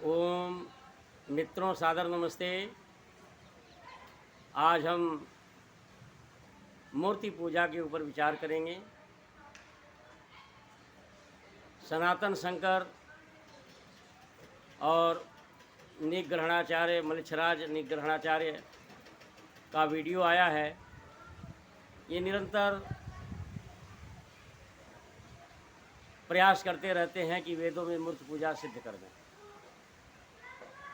ओम मित्रों, सादर नमस्ते। आज हम मूर्ति पूजा के ऊपर विचार करेंगे। सनातन शंकर और निग्रहणाचार्य मलिच्छराज निग्रहणाचार्य का वीडियो आया है। ये निरंतर प्रयास करते रहते हैं कि वेदों में मूर्ति पूजा सिद्ध कर दें,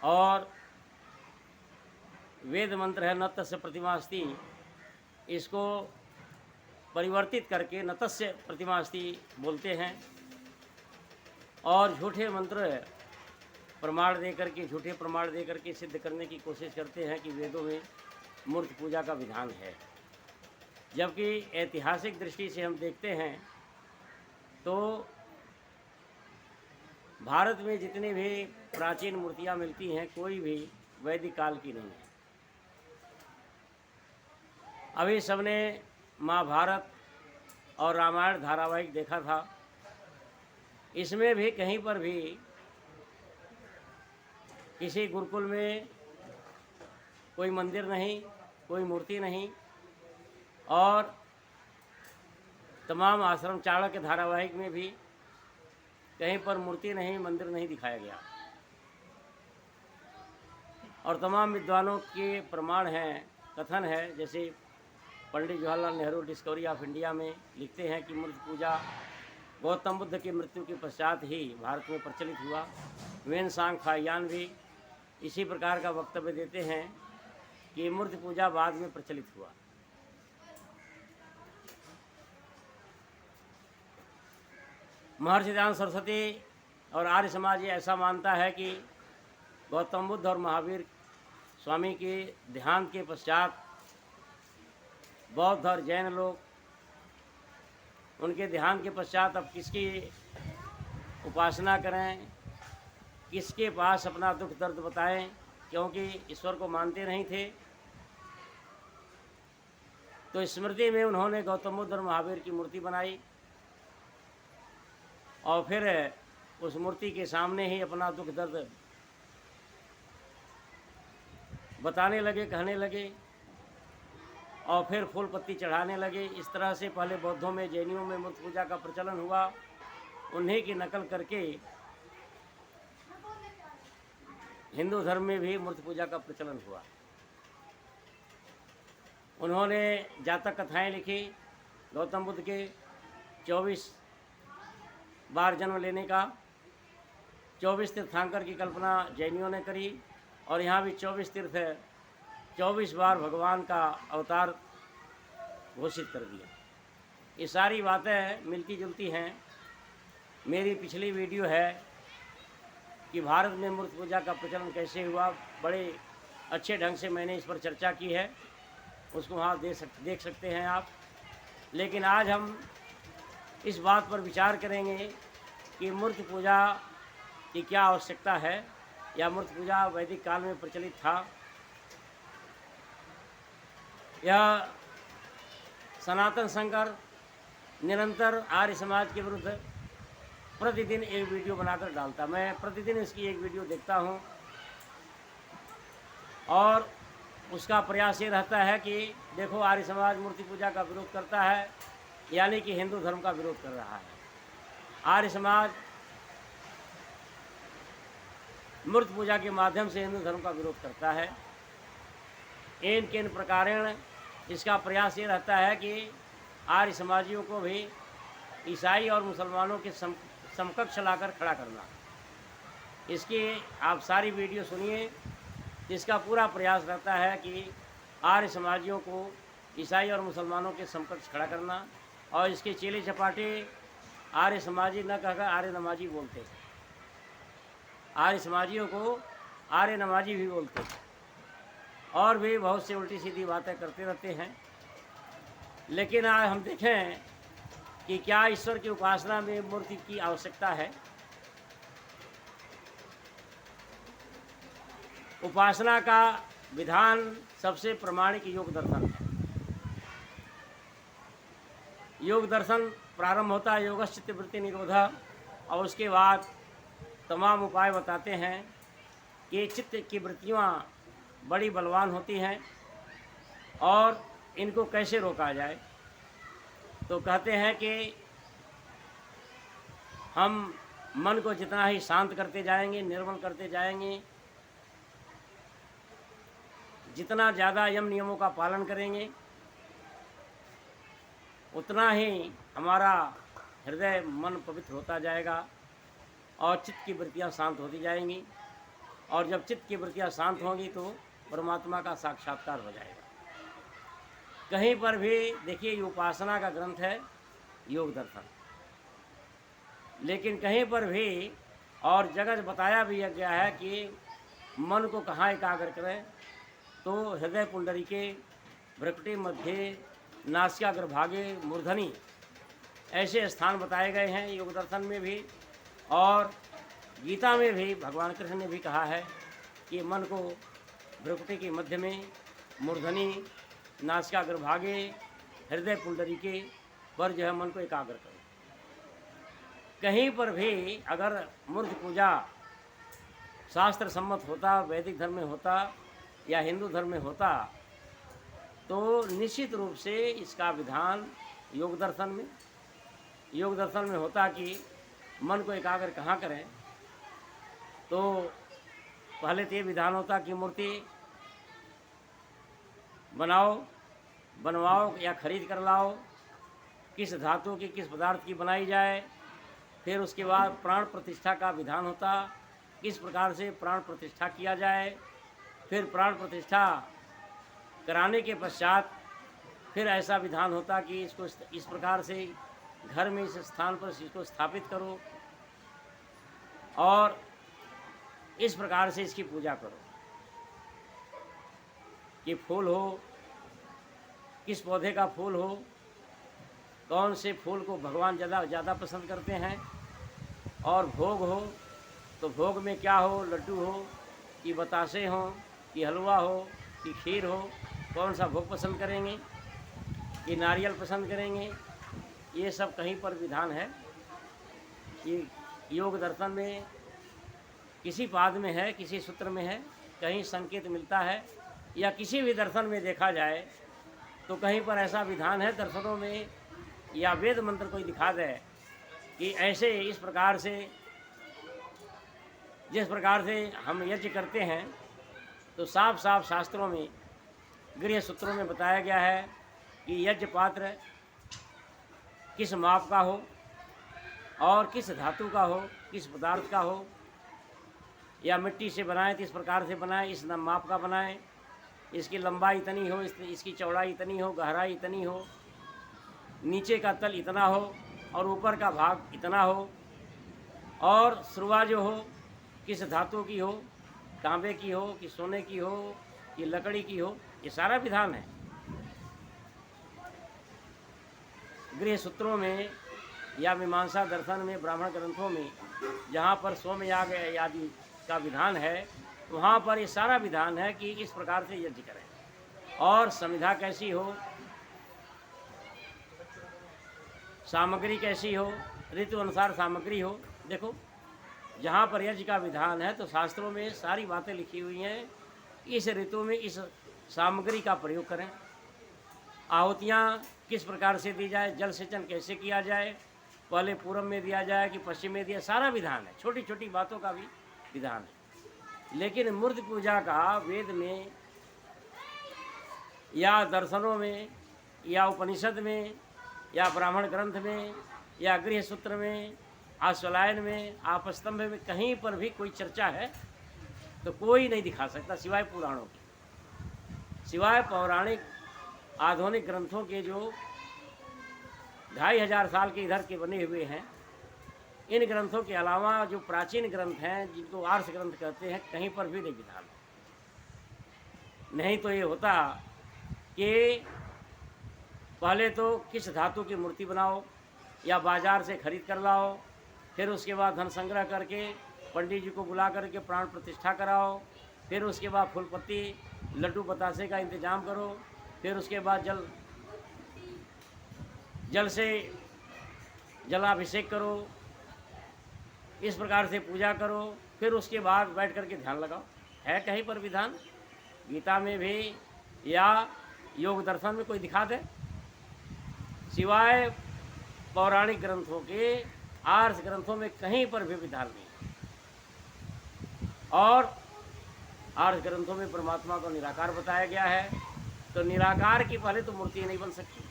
और वेद मंत्र है न तस्य प्रतिमास्ति, इसको परिवर्तित करके न तस्य प्रतिमास्ति बोलते हैं, और झूठे मंत्र प्रमाण दे करके झूठे प्रमाण दे करके सिद्ध करने की कोशिश करते हैं कि वेदों में मूर्ति पूजा का विधान है। जबकि ऐतिहासिक दृष्टि से हम देखते हैं तो भारत में जितनी भी प्राचीन मूर्तियां मिलती हैं, कोई भी वैदिक काल की नहीं है। अभी सबने महाभारत और रामायण धारावाहिक देखा था। इसमें भी कहीं पर भी किसी गुरुकुल में कोई मंदिर नहीं, कोई मूर्ति नहीं, और तमाम आश्रम चाणक्य धारावाहिक में भी कहीं पर मूर्ति नहीं, मंदिर नहीं दिखाया गया। और तमाम विद्वानों के प्रमाण हैं, कथन है, जैसे Pandit Jawaharlal Nehru Discovery of India में लिखते हैं कि मूर्ति पूजा गौतम बुद्ध की मृत्यु के पश्चात ही भारत में प्रचलित हुआ। वेन सांग फायान भी इसी प्रकार का वक्तव्य देते हैं कि मूर्ति पूजा बाद में प्रचलित हुआ। महर्षि दयानंद सरस्वती और आर्य समाज ये ऐसा मानता है कि गौतम बुद्ध और महावीर स्वामी के देहांत के पश्चात बौद्ध और जैन लोग उनके देहांत के पश्चात अब किसकी उपासना करें, किसके पास अपना दुख दर्द बताएं, क्योंकि ईश्वर को मानते नहीं थे। तो स्मृति में उन्होंने गौतम बुद्ध और महावीर की मूर्ति बनाई, और फिर उस मूर्ति के सामने ही अपना दुख दर्द बताने लगे, कहने लगे, और फिर फूल पत्ती चढ़ाने लगे। इस तरह से पहले बौद्धों में, जैनियों में मूर्ति पूजा का प्रचलन हुआ। उन्हीं की नकल करके हिंदू धर्म में भी मूर्ति पूजा का प्रचलन हुआ। उन्होंने जातक कथाएं लिखी। गौतम बुद्ध के 24 बार जन्म लेने का, 24 तीर्थांकर की कल्पना जैनियों ने करी, और यहाँ भी 24 तीर्थ 24 बार भगवान का अवतार घोषित कर दिया। ये सारी बातें मिलती जुलती हैं। मेरी पिछली वीडियो है कि भारत में मूर्ति पूजा का प्रचलन कैसे हुआ, बड़े अच्छे ढंग से मैंने इस पर चर्चा की है, उसको वहाँ देख सकते हैं आप। लेकिन आज हम इस बात पर विचार करेंगे कि मूर्ति पूजा की क्या आवश्यकता है, या मूर्ति पूजा वैदिक काल में प्रचलित था, यह सनातन शंकर निरंतर आर्य समाज के विरुद्ध प्रतिदिन एक वीडियो बनाकर डालता। मैं प्रतिदिन इसकी एक वीडियो देखता हूँ, और उसका प्रयास ये रहता है कि देखो, आर्य समाज मूर्ति पूजा का विरोध करता है, यानी कि हिंदू धर्म का विरोध कर रहा है। आर्य समाज मूर्ति पूजा के माध्यम से हिंदू धर्म का विरोध करता है। इन किन प्रकारेण इसका प्रयास ये रहता है कि आर्य समाजियों को भी ईसाई और मुसलमानों के समकक्ष लाकर खड़ा करना। इसकी आप सारी वीडियो सुनिए। इसका पूरा प्रयास रहता है कि आर्य समाजियों को ईसाई और मुसलमानों के समकक्ष खड़ा करना, और इसके चेले चपाटे आर्य समाजी न कहकर आर्य नमाजी बोलते हैं। आर्य समाजियों को आर्य नमाजी भी बोलते हैं, और भी बहुत सी उल्टी सीधी बातें करते रहते हैं। लेकिन आज हम देखें कि क्या ईश्वर की उपासना में मूर्ति की आवश्यकता है। उपासना का विधान सबसे प्रमाणिक योग दर्शन है। योग दर्शन प्रारंभ होता है योगश्चित्त वृत्ति निरोधा, और उसके बाद तमाम उपाय बताते हैं कि चित्त की वृत्तियाँ बड़ी बलवान होती हैं और इनको कैसे रोका जाए। तो कहते हैं कि हम मन को जितना ही शांत करते जाएंगे, निर्मल करते जाएंगे, जितना ज़्यादा यम नियमों का पालन करेंगे, उतना ही हमारा हृदय मन पवित्र होता जाएगा और चित्त की वृत्तियाँ शांत होती जाएंगी। और जब चित्त की वृत्तियाँ शांत होंगी तो परमात्मा का साक्षात्कार हो जाएगा। कहीं पर भी देखिए, ये उपासना का ग्रंथ है योग दर्शन, लेकिन कहीं पर भी और जगह बताया भी गया है कि मन को कहाँ एकाग्र करें। तो हृदय पुंडरीके, भ्रकुटी मध्य, नासिकाग्रभागे, मूर्धनि, ऐसे स्थान बताए गए हैं योग दर्शन में भी। और गीता में भी भगवान कृष्ण ने भी कहा है कि मन को भ्रकुटी के मध्य में, मूर्धनि, नासिकाग्रभागे, हृदय पुंडरीके पर जो है मन को एकाग्र करो। कहीं पर भी अगर मूर्ति पूजा शास्त्र सम्मत होता, वैदिक धर्म में होता या हिंदू धर्म में होता, तो निश्चित रूप से इसका विधान योग दर्शन में होता कि मन को एकाग्र कहाँ करें। तो पहले तो ये विधान होता कि मूर्ति बनवाओ या खरीद कर लाओ, किस धातु की, किस पदार्थ की बनाई जाए। फिर उसके बाद प्राण प्रतिष्ठा का विधान होता, किस प्रकार से प्राण प्रतिष्ठा किया जाए। फिर प्राण प्रतिष्ठा कराने के पश्चात फिर ऐसा विधान होता कि इसको इस प्रकार से घर में इस स्थान पर इसको स्थापित करो और इस प्रकार से इसकी पूजा करो कि फूल हो, किस पौधे का फूल हो, कौन से फूल को भगवान ज़्यादा पसंद करते हैं। और भोग हो तो भोग में क्या हो, लड्डू हो कि बतासे हो कि हलवा हो कि खीर हो, कौन सा भोग पसंद करेंगे कि नारियल पसंद करेंगे। ये सब कहीं पर विधान है कि योग दर्शन में किसी पाद में है, किसी सूत्र में है, कहीं संकेत मिलता है, या किसी भी दर्शन में देखा जाए तो कहीं पर ऐसा विधान है दर्शनों में या वेद मंत्र कोई दिखा दे कि ऐसे इस प्रकार से, जिस प्रकार से हम यज्ञ करते हैं, तो साफ साफ शास्त्रों में, गृह सूत्रों में बताया गया है कि यज्ञ पात्र किस माप का हो और किस धातु का हो, किस पदार्थ का हो, या मिट्टी से बनाए तो इस प्रकार से बनाए, इस माप का बनाए, इसकी लंबाई इतनी हो, इसकी चौड़ाई इतनी हो, गहराई इतनी हो, नीचे का तल इतना हो और ऊपर का भाग इतना हो, और शुरुआ जो हो किस धातु की हो, तांबे की हो कि सोने की हो कि लकड़ी की हो, ये सारा विधान है गृह सूत्रों में या मीमांसा दर्शन में, ब्राह्मण ग्रंथों में। जहाँ पर सोमयाग आदि का विधान है, वहाँ पर ये सारा विधान है कि इस प्रकार से यज्ञ करें। और संविधा कैसी हो, सामग्री कैसी हो, ऋतु अनुसार सामग्री हो। देखो, जहाँ पर यज्ञ का विधान है तो शास्त्रों में सारी बातें लिखी हुई हैं, इस ऋतु में इस सामग्री का प्रयोग करें। आहुतियाँ किस प्रकार से दी जाए, जल सेचन कैसे किया जाए, पहले पूरब में दिया जाए कि पश्चिम में दिया, सारा विधान है। छोटी छोटी बातों का भी विधान है। लेकिन मूर्ति पूजा का वेद में या दर्शनों में या उपनिषद में या ब्राह्मण ग्रंथ में या गृह सूत्र में, आश्वलायन में, आपस्तंभ में, कहीं पर भी कोई चर्चा है तो कोई नहीं दिखा सकता सिवाय पुराणों के, सिवाय पौराणिक आधुनिक ग्रंथों के जो 2500 साल के इधर के बने हुए हैं। इन ग्रंथों के अलावा जो प्राचीन ग्रंथ हैं, जिनको आर्ष ग्रंथ कहते हैं, कहीं पर भी नहीं विधान। नहीं तो ये होता कि पहले तो किस धातु की मूर्ति बनाओ या बाजार से खरीद कर लाओ, फिर उसके बाद धन संग्रह करके पंडित जी को बुला करके प्राण प्रतिष्ठा कराओ, फिर उसके बाद फूल पत्ती, लड्डू बतासे का इंतजाम करो, फिर उसके बाद जल से जलाभिषेक करो, इस प्रकार से पूजा करो, फिर उसके बाद बैठ करके ध्यान लगाओ। है कहीं पर विधान? गीता में भी या योग दर्शन में कोई दिखा दे? सिवाय पौराणिक ग्रंथों के आर्ष ग्रंथों में कहीं पर भी विधान नहीं। और आर्ष ग्रंथों में परमात्मा को निराकार बताया गया है, तो निराकार की पहले तो मूर्ति नहीं बन सकती।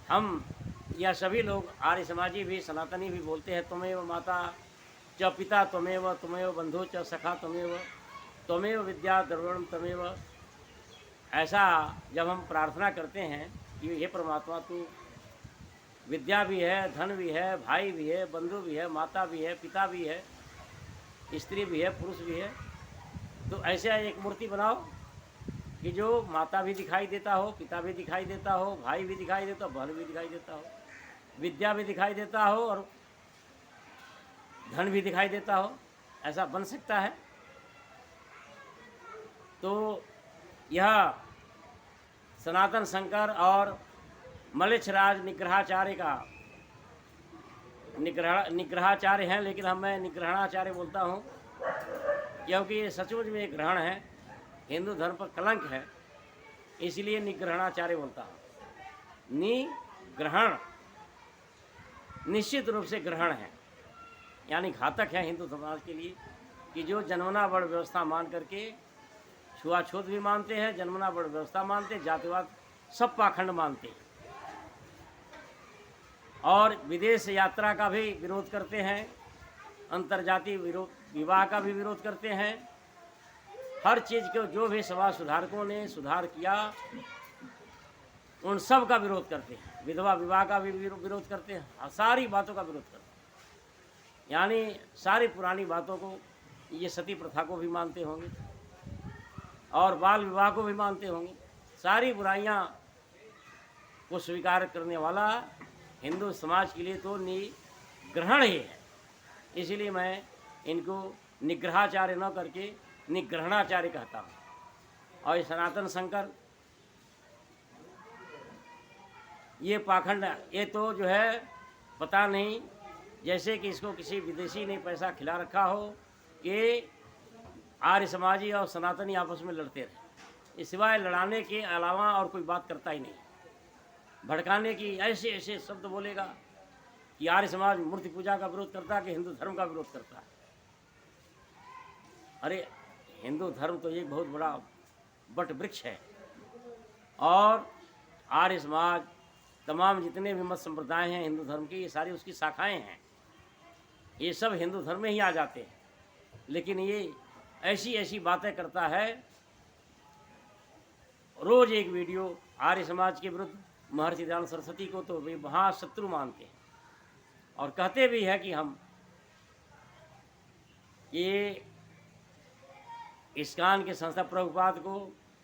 हम या सभी लोग आर्य समाजी भी सनातनी भी बोलते हैं त्वमेव माता च पिता त्वमेव त्वमेव बंधु च सखा त्वमेव विद्या द्रविणम त्वमेव। ऐसा जब हम प्रार्थना करते हैं कि हे परमात्मा तू विद्या भी है, धन भी है, भाई भी है, बंधु भी है, माता भी है, पिता भी है, स्त्री भी है, पुरुष भी है, तो ऐसे एक मूर्ति बनाओ कि जो माता भी दिखाई देता हो, पिता भी दिखाई देता हो, भाई भी दिखाई देता हो, बहन भी दिखाई देता हो, विद्या भी दिखाई देता हो और धन भी दिखाई देता हो। ऐसा बन सकता है? तो यह सनातन शंकर और मलेच्छराज निग्रहाचार्य का निग्रहाचार्य हैं, लेकिन मैं निग्रहणाचार्य बोलता हूँ क्योंकि ये सचमुच में एक ग्रहण है, हिंदू धर्म पर कलंक है, इसलिए निग्रहणाचार्य बोलता हूँ। निग्रहण निश्चित रूप से ग्रहण है, यानी घातक है हिंदू समाज के लिए, कि जो जन्मना बड़ व्यवस्था मान करके छुआछूत भी मानते हैं, जन्मना बड़ व्यवस्था मानते हैं, जातिवाद सब पाखंड मानते हैं और विदेश यात्रा का भी विरोध करते हैं, अंतर्जातीय विवाह का भी विरोध करते हैं। हर चीज़ को जो भी समाज सुधारकों ने सुधार किया उन सब का विरोध करते हैं, विधवा विवाह का भी विरोध करते हैं, सारी बातों का विरोध करते हैं। यानी सारी पुरानी बातों को, ये सती प्रथा को भी मानते होंगे और बाल विवाह को भी मानते होंगे। सारी बुराइयां को स्वीकार करने वाला हिंदू समाज के लिए तो निग्रहण ही है। इसीलिए मैं इनको निग्रहाचार्य न करके निग्रहणाचार्य कहता हूँ। और सनातन शंकर ये पाखंड, ये तो जो है पता नहीं, जैसे कि इसको किसी विदेशी ने पैसा खिला रखा हो कि आर्य समाजी और सनातनी आपस में लड़ते रहे, इस सिवाय लड़ाने के अलावा और कोई बात करता ही नहीं। भड़काने की ऐसे ऐसे शब्द बोलेगा कि आर्य समाज मूर्ति पूजा का विरोध करता है कि हिंदू धर्म का विरोध करता है। अरे हिंदू धर्म तो एक बहुत बड़ा वट वृक्ष है और आर्य समाज तमाम जितने भी मत संप्रदाय हैं हिंदू धर्म के, ये सारी उसकी शाखाएं हैं, ये सब हिंदू धर्म में ही आ जाते हैं। लेकिन ये ऐसी ऐसी बातें करता है, रोज एक वीडियो आर्य समाज के विरुद्ध, महर्षि दयानंद सरस्वती को तो वे महाशत्रु मानते हैं और कहते भी है कि हम ये इस्कान के संस्था प्रभुपाद को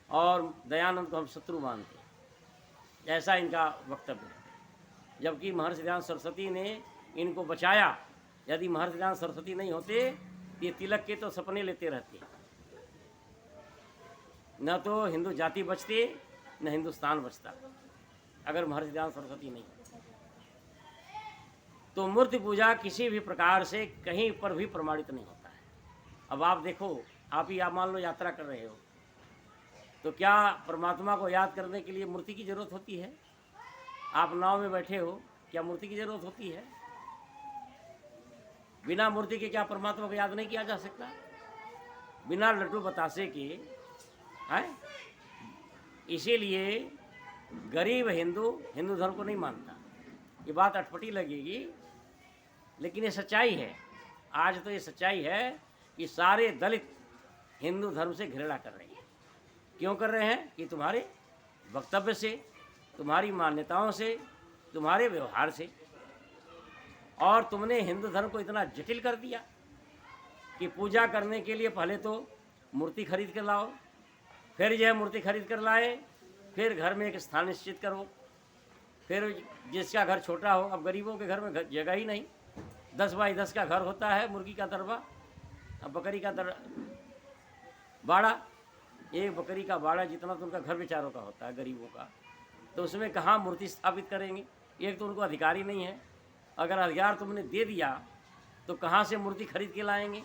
और दयानंद को हम शत्रु मानते हैं, ऐसा इनका वक्तव्य है। जबकि महर्षि दयानंद सरस्वती ने इनको बचाया। यदि महर्षि दयानंद सरस्वती नहीं होते ये तिलक के तो सपने लेते रहते, न तो हिंदू जाति बचती न हिंदुस्तान बचता अगर महर्षि दयानंद सरस्वती नहीं। तो मूर्ति पूजा किसी भी प्रकार से कहीं पर भी प्रमाणित नहीं होता है। अब आप देखो, आप मान लो यात्रा कर रहे हो, तो क्या परमात्मा को याद करने के लिए मूर्ति की जरूरत होती है? आप नाव में बैठे हो, क्या मूर्ति की जरूरत होती है? बिना मूर्ति के क्या परमात्मा को याद नहीं किया जा सकता? बिना लड्डू बतासे के है। इसीलिए गरीब हिंदू धर्म को नहीं मानता। ये बात अटपटी लगेगी लेकिन ये सच्चाई है। आज तो ये सच्चाई है कि सारे दलित हिंदू धर्म से घृणा कर रहे हैं। क्यों कर रहे हैं? कि तुम्हारे वक्तव्य से, तुम्हारी मान्यताओं से, तुम्हारे व्यवहार से, और तुमने हिंदू धर्म को इतना जटिल कर दिया कि पूजा करने के लिए पहले तो मूर्ति खरीद कर लाओ, फिर यह मूर्ति खरीद कर लाए, फिर घर में एक स्थान निश्चित करो, फिर जिसका घर छोटा हो, अब गरीबों के घर में जगह ही नहीं, 10 बाई 10 का घर होता है, मुर्गी का दरबा, अब बकरी का बाड़ा, एक बकरी का बाड़ा जितना तो उनका घर बेचारों का होता है गरीबों का, तो उसमें कहाँ मूर्ति स्थापित करेंगे? एक तो उनको अधिकार ही नहीं है। अगर अधिकार तुमने दे दिया तो कहाँ से मूर्ति खरीद के लाएंगे?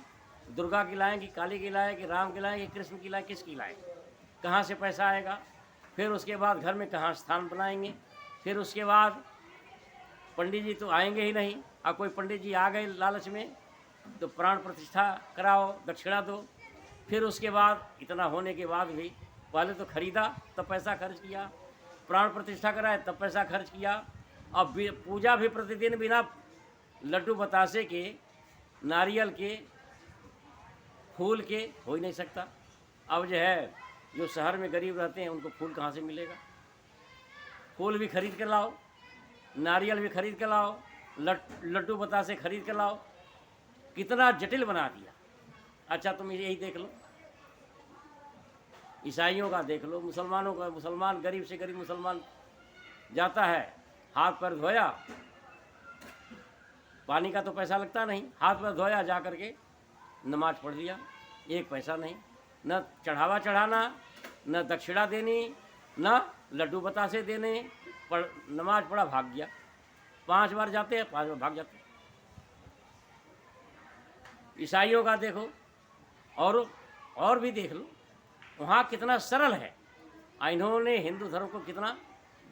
दुर्गा की लाएँ कि काली की लाएँ कि राम की लाएँ कि कृष्ण की लाएँ, किसकी लाएँ? कहाँ से पैसा आएगा? फिर उसके बाद घर में कहाँ स्थान बनाएंगे? फिर उसके बाद पंडित जी तो आएंगे ही नहीं। और कोई पंडित जी आ गए लालच में तो प्राण प्रतिष्ठा कराओ, दक्षिणा दो। फिर उसके बाद इतना होने के बाद भी पहले तो खरीदा तब पैसा खर्च किया, प्राण प्रतिष्ठा कराए तब पैसा खर्च किया। अब पूजा भी प्रतिदिन बिना लड्डू बतासे के, नारियल के, फूल के हो ही नहीं सकता। अब जो है, जो शहर में गरीब रहते हैं उनको फूल कहाँ से मिलेगा? फूल भी खरीद के लाओ, नारियल भी खरीद के लाओ, लड्डू बतासे खरीद के लाओ। कितना जटिल बना दिया। अच्छा तुम यही देख लो, ईसाइयों का देख लो, मुसलमानों का, मुसलमान गरीब से गरीब मुसलमान जाता है, हाथ पैर धोया, पानी का तो पैसा लगता नहीं, हाथ पैर धोया, जा करके नमाज पढ़ लिया, एक पैसा नहीं, न चढ़ावा चढ़ाना, न दक्षिणा देनी, न लड्डू बतासे देने, नमाज पढ़ा भाग गया। 5 बार जाते हैं, 5 बार भाग जाते हैं। ईसाइयों का देखो, और भी देख लो, वहाँ कितना सरल है। इन्होंने हिंदू धर्म को कितना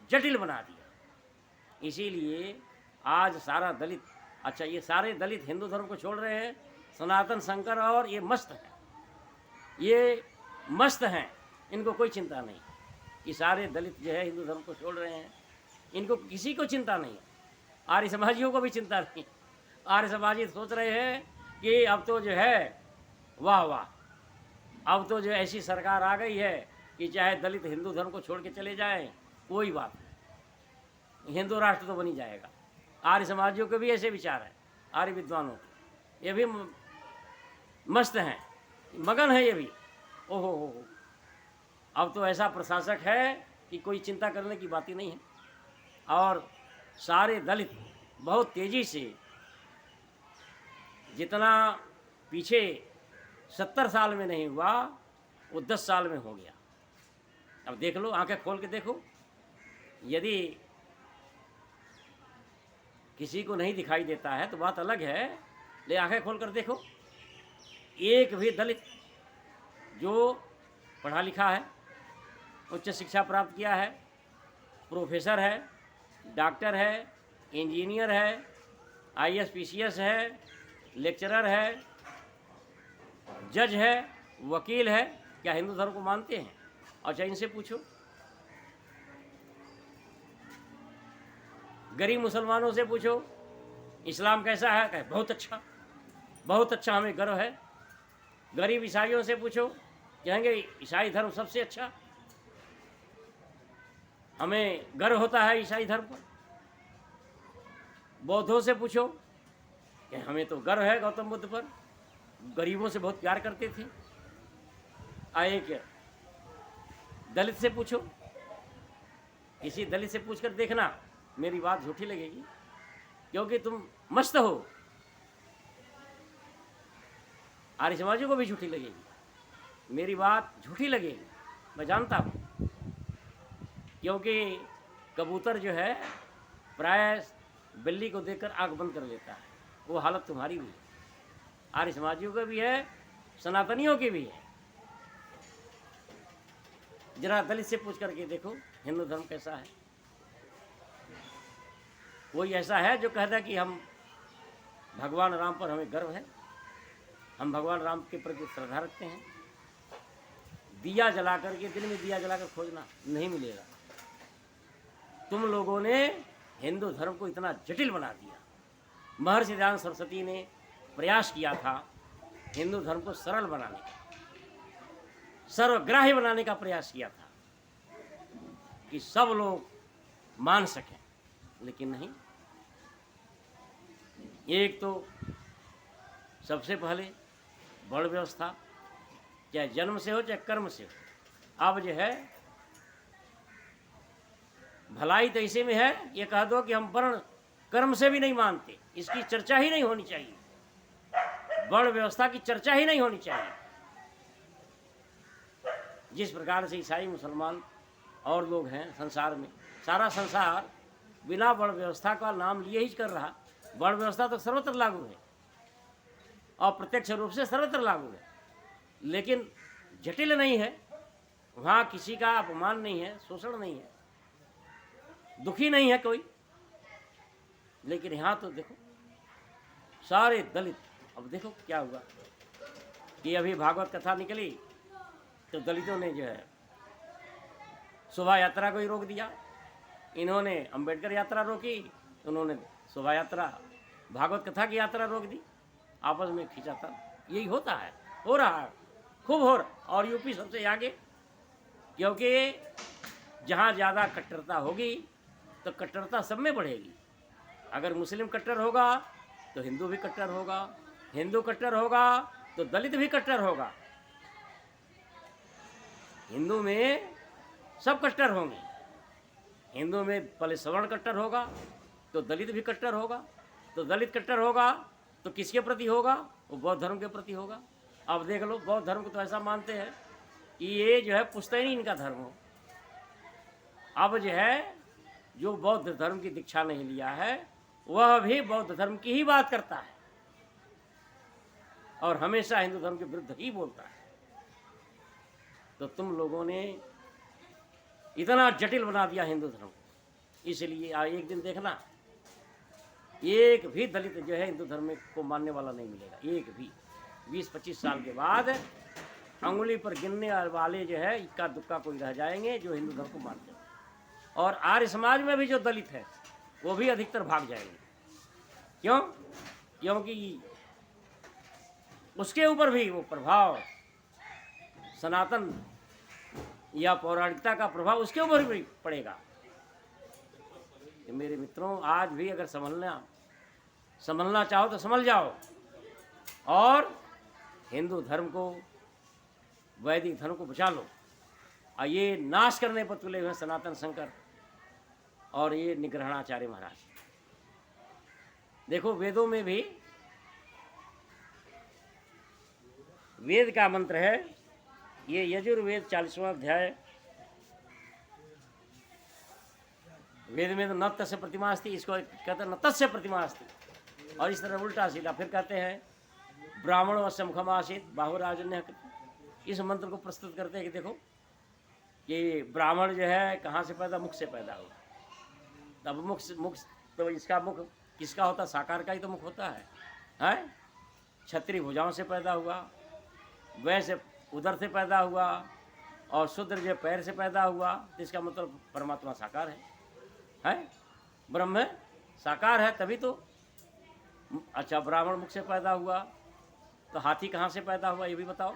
जटिल बना दिया। इसीलिए आज सारा दलित, अच्छा ये सारे दलित हिंदू धर्म को छोड़ रहे हैं, सनातन शंकर और ये मस्त हैं, ये मस्त हैं, इनको कोई चिंता नहीं। ये सारे दलित जो है हिंदू धर्म को छोड़ रहे हैं, इनको किसी को चिंता नहीं है। आर्य समाजियों को भी चिंता नहीं। आर्य समाजी सोच रहे हैं कि अब तो जो है वाह वाह, अब तो जो ऐसी सरकार आ गई है कि चाहे दलित हिंदू धर्म को छोड़ के चले जाएं, कोई बात नहीं, हिंदू राष्ट्र तो बनी जाएगा। आर्य समाजियों के भी ऐसे विचार है, आर्य विद्वानों के, ये भी मस्त हैं, मगन है ये भी। ओहो हो, अब तो ऐसा प्रशासक है कि कोई चिंता करने की बात ही नहीं है। और सारे दलित बहुत तेज़ी से, जितना पीछे 70 साल में नहीं हुआ वो 10 साल में हो गया। अब देख लो, आंखें खोल के देखो, यदि किसी को नहीं दिखाई देता है तो बात अलग है, ले आंखें खोल कर देखो, एक भी दलित जो पढ़ा लिखा है, उच्च शिक्षा प्राप्त किया है, प्रोफेसर है, डॉक्टर है, इंजीनियर है, IAS PCS है, लेक्चरर है, जज है, वकील है, क्या हिंदू धर्म को मानते हैं? अच्छा इनसे पूछो, गरीब मुसलमानों से पूछो इस्लाम कैसा है, कहे बहुत अच्छा, बहुत अच्छा, हमें गर्व है। गरीब ईसाइयों से पूछो, कहेंगे ईसाई धर्म सबसे अच्छा, हमें गर्व होता है ईसाई धर्म पर। बौद्धों से पूछो कि हमें तो गर्व है गौतम बुद्ध पर, गरीबों से बहुत प्यार करते थे। एक दलित से पूछो, किसी दलित से पूछकर देखना, मेरी बात झूठी लगेगी, क्योंकि तुम मस्त हो। आर्य समाजियों को भी झूठी लगेगी, मेरी बात झूठी लगेगी, मैं जानता हूँ, क्योंकि कबूतर जो है प्राय बिल्ली को देखकर आंख बंद कर लेता है, वो हालत तुम्हारी भी है, आर्य समाजियों का भी है, सनातनियों की भी है। जरा दलित से पूछ करके देखो हिंदू धर्म कैसा है। कोई ऐसा है जो कहता कि हम भगवान राम पर हमें गर्व है, हम भगवान राम के प्रति श्रद्धा रखते हैं। दिया जला करके, दिन में दिया जलाकर खोजना नहीं मिलेगा। तुम लोगों ने हिंदू धर्म को इतना जटिल बना दिया। महर्षि दयानंद सरस्वती ने प्रयास किया था हिंदू धर्म को सरल बनाने का, सर्वग्राही बनाने का प्रयास किया था कि सब लोग मान सकें, लेकिन नहीं। एक तो सबसे पहले वर्ण व्यवस्था, चाहे जन्म से हो चाहे कर्म से हो। अब जो है भलाई तो इसी में है, ये कह दो कि हम वर्ण कर्म से भी नहीं मानते, इसकी चर्चा ही नहीं होनी चाहिए, वर्ण व्यवस्था की चर्चा ही नहीं होनी चाहिए। जिस प्रकार से ईसाई, मुसलमान और लोग हैं संसार में, सारा संसार बिना वर्ण व्यवस्था का नाम लिए ही कर रहा। वर्ण व्यवस्था तो सर्वत्र लागू है, और प्रत्यक्ष रूप से सर्वत्र लागू है, लेकिन जटिल नहीं है। वहाँ किसी का अपमान नहीं है, शोषण नहीं है, दुखी नहीं है कोई। लेकिन यहाँ तो देखो सारे दलित। अब देखो क्या हुआ कि अभी भागवत कथा निकली तो दलितों ने जो है शोभा यात्रा को ही रोक दिया। इन्होंने अंबेडकर यात्रा रोकी, उन्होंने शोभा यात्रा भागवत कथा की यात्रा रोक दी। आपस में खींचाता यही होता है, हो रहा है, खूब हो रहा। और यूपी सबसे आगे, क्योंकि जहाँ ज़्यादा कट्टरता होगी तो कट्टरता सब में बढ़ेगी। अगर मुस्लिम कट्टर होगा तो हिंदू भी कट्टर होगा, हिंदू कट्टर होगा तो दलित भी कट्टर होगा। हिंदू में सब कट्टर होंगे। हिंदू में पहले सवर्ण कट्टर होगा तो दलित भी कट्टर होगा, तो दलित कट्टर होगा तो किसके प्रति होगा? वो बौद्ध धर्म के प्रति होगा। अब देख लो, बौद्ध धर्म को तो ऐसा मानते हैं कि ये जो है पुश्तैनी इनका धर्म हो। अब जो है जो बौद्ध धर्म की दीक्षा नहीं लिया है वह भी बौद्ध धर्म की ही बात करता है और हमेशा हिंदू धर्म के विरुद्ध ही बोलता है। तो तुम लोगों ने इतना जटिल बना दिया हिंदू धर्म को। इसलिए एक दिन देखना, एक भी दलित जो है हिंदू धर्म को मानने वाला नहीं मिलेगा। एक भी 20-25 साल के बाद अंगुली पर गिनने वाले जो है इक्का दुक्का कोई रह जाएंगे जो हिंदू धर्म को मानते हैं। और आर्य समाज में भी जो दलित है वो भी अधिकतर भाग जाएंगे। क्यों? क्योंकि उसके ऊपर भी वो प्रभाव, सनातन या पौराणिकता का प्रभाव उसके ऊपर भी पड़ेगा। कि मेरे मित्रों, आज भी अगर संभलना चाहो तो संभल जाओ और हिंदू धर्म को, वैदिक धर्म को बचा लो। और ये नाश करने पर तुले हुए सनातन शंकर और ये निग्रहणाचार्य महाराज। देखो वेदों में भी वेद का मंत्र है, ये यजुर्वेद 40वां अध्याय। वेद में तो न तस्य प्रतिमा अस्ति, इसको कहते हैं न तस्य प्रतिमा अस्ति। और इस तरह उल्टा सीधा फिर कहते हैं ब्राह्मण वश्य मुखम आसीत बाहुराजन्य। इस मंत्र को प्रस्तुत करते हैं कि देखो कि ब्राह्मण जो है कहाँ से पैदा? मुख से पैदा हुआ। तब मुख तो इसका मुख किसका होता? साकार का ही तो मुख होता है, हैं? क्षत्रिय भुजाओं से पैदा हुआ, वैसे उदर से पैदा हुआ, और शूद्र जो पैर से पैदा हुआ। तो इसका मतलब परमात्मा साकार है? ब्रह्म साकार है तभी तो। अच्छा, ब्राह्मण मुख से पैदा हुआ तो हाथी कहाँ से पैदा हुआ ये भी बताओ।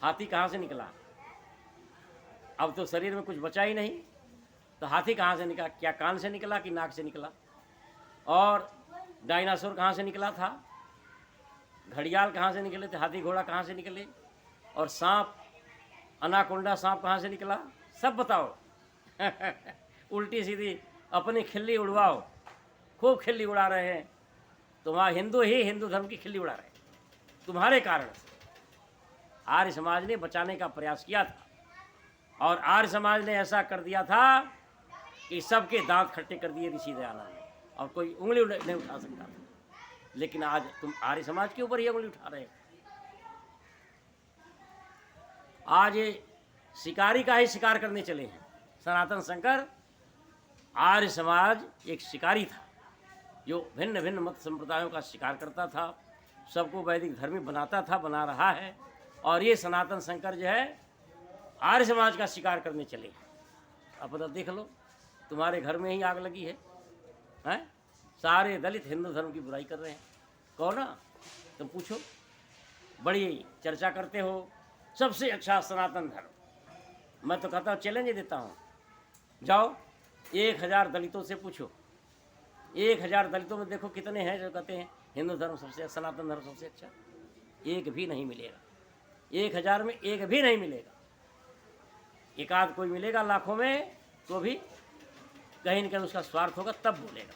हाथी कहाँ से निकला? अब तो शरीर में कुछ बचा ही नहीं, तो हाथी कहाँ से निकला? क्या कान से निकला कि नाक से निकला? और डायनासोर कहाँ से निकला था? घड़ियाल कहाँ से निकले थे? हाथी घोड़ा कहाँ से निकले? और सांप, अनाकोंडा सांप कहाँ से निकला? सब बताओ। उल्टी सीधी अपनी खिल्ली उड़वाओ, खूब खिल्ली उड़ा रहे हैं। तुम्हारा हिंदू ही हिंदू धर्म की खिल्ली उड़ा रहे हैं तुम्हारे कारण से। आर्य समाज ने बचाने का प्रयास किया था और आर्य समाज ने ऐसा कर दिया था कि सबके दांत खट्टे कर दिए ऋषि दयानंद ने, और कोई उंगली नहीं उठा सकता था। लेकिन आज तुम आर्य समाज के ऊपर ही उंगली उठा रहे हो। आज शिकारी का ही शिकार करने चले हैं। सनातन शंकर, आर्य समाज एक शिकारी था जो भिन्न भिन्न मत संप्रदायों का शिकार करता था, सबको वैदिक धर्मी बनाता था, बना रहा है। और ये सनातन शंकर जो है आर्य समाज का शिकार करने चले। अब तो देख लो, तुम्हारे घर में ही आग लगी है, हैं? सारे दलित हिंदू धर्म की बुराई कर रहे हैं। कहो ना, तुम पूछो, बड़ी चर्चा करते हो सबसे अच्छा सनातन धर्म। मैं तो कहता हूँ, चैलेंज देता हूँ, जाओ 1000 दलितों से पूछो, 1000 दलितों में देखो कितने हैं जो कहते हैं हिंदू धर्म सबसे, सनातन धर्म सबसे अच्छा। एक भी नहीं मिलेगा। 1000 में एक भी नहीं मिलेगा। एकाध कोई मिलेगा लाखों में, तो भी कहीं न कहीं उसका स्वार्थ होगा, तब बोलेगा।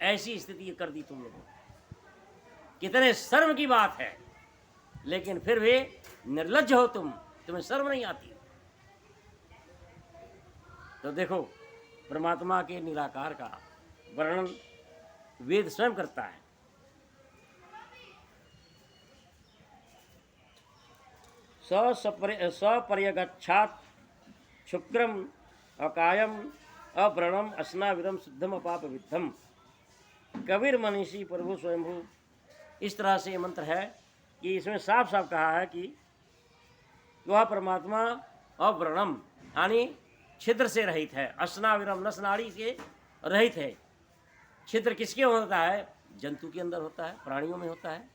ऐसी स्थिति कर दी तुम लोगों ने। कितने शर्म की बात है, लेकिन फिर भी निर्लज्ज हो तुम, तुम्हें शर्म नहीं आती। तो देखो, परमात्मा के निराकार का वर्णन वेद स्वयं करता है। सपर्यगच्छात् शुक्रम अकायम अव्रणम अस्नाविरम शुद्धम अपाप विद्धम। कबीर मनीषी प्रभु स्वयंभू। इस तरह से ये मंत्र है कि इसमें साफ साफ कहा है कि वह परमात्मा अव्रणम यानी छिद्र से रहित है, अस्नाविरम नस नाड़ी से रहित है। छिद्र किसके होता है? जंतु के अंदर होता है, प्राणियों में होता है।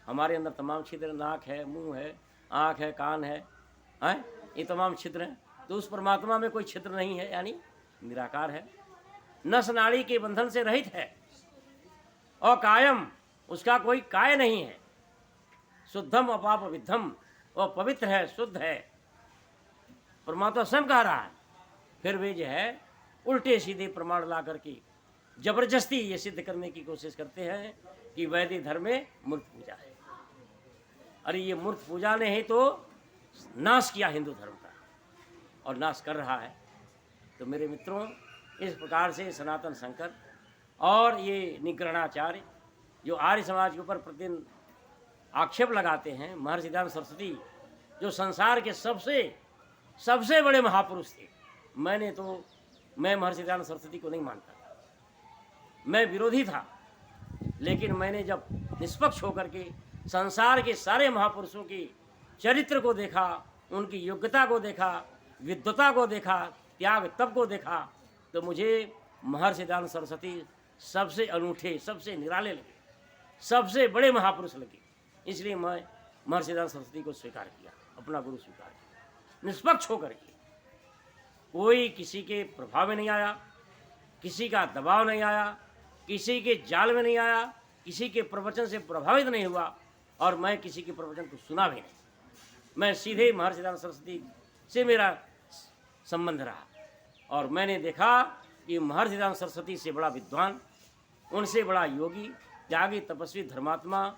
हमारे अंदर तमाम छिद्र, नाक है, मुंह है, आँख है, कान है, ये तमाम छिद्र हैं। तो उस परमात्मा में कोई छिद्र नहीं है, यानी निराकार है, नस नाड़ी के बंधन से रहित है, और कायम उसका कोई काय नहीं है, शुद्धम अपाप विद्धम, वह पवित्र है, शुद्ध है। परमात्मा स्वयं कह रहा है। फिर वे जो है उल्टे सीधे प्रमाण ला करके जबरदस्ती ये सिद्ध करने की कोशिश करते हैं कि वैदिक धर्म में मूर्त पूजा है। अरे ये मूर्त पूजा ने ही तो नाश किया हिंदू धर्म का, और नाश कर रहा है। तो मेरे मित्रों, इस प्रकार से सनातन शंकर और ये निग्रहणाचार्य जो आर्य समाज के ऊपर प्रतिदिन आक्षेप लगाते हैं, महर्षि दयानंद सरस्वती जो संसार के सबसे बड़े महापुरुष थे। मैं महर्षि दयानंद सरस्वती को नहीं मानता था, मैं विरोधी था। लेकिन मैंने जब निष्पक्ष होकर के संसार के सारे महापुरुषों के चरित्र को देखा, उनकी योग्यता को देखा, विद्वता को देखा, त्याग तप को देखा, तो मुझे महर्षि दयानंद सरस्वती सबसे अनूठे, सबसे निराले लगे, सबसे बड़े महापुरुष लगे। इसलिए मैं महर्षि दयानंद सरस्वती को स्वीकार किया, अपना गुरु स्वीकार किया, निष्पक्ष होकर के। कोई किसी के प्रभाव में नहीं आया, किसी का दबाव नहीं आया, किसी के जाल में नहीं आया, किसी के प्रवचन से प्रभावित नहीं हुआ, और मैं किसी के प्रवचन को सुना भी नहीं। मैं सीधे महर्षि दयानंद सरस्वती से मेरा संबंध रहा, और मैंने देखा कि महर्षि दयानंद सरस्वती से बड़ा विद्वान, उनसे बड़ा योगी, त्यागी, तपस्वी, धर्मात्मा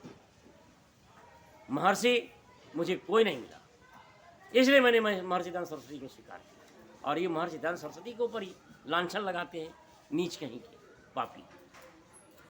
महर्षि मुझे कोई नहीं मिला। इसलिए मैंने महर्षि दयानंद सरस्वती को स्वीकार किया। और ये महर्षि दयानंद सरस्वती के ऊपर ही लांछन लगाते हैं, नीच कहीं के पापी।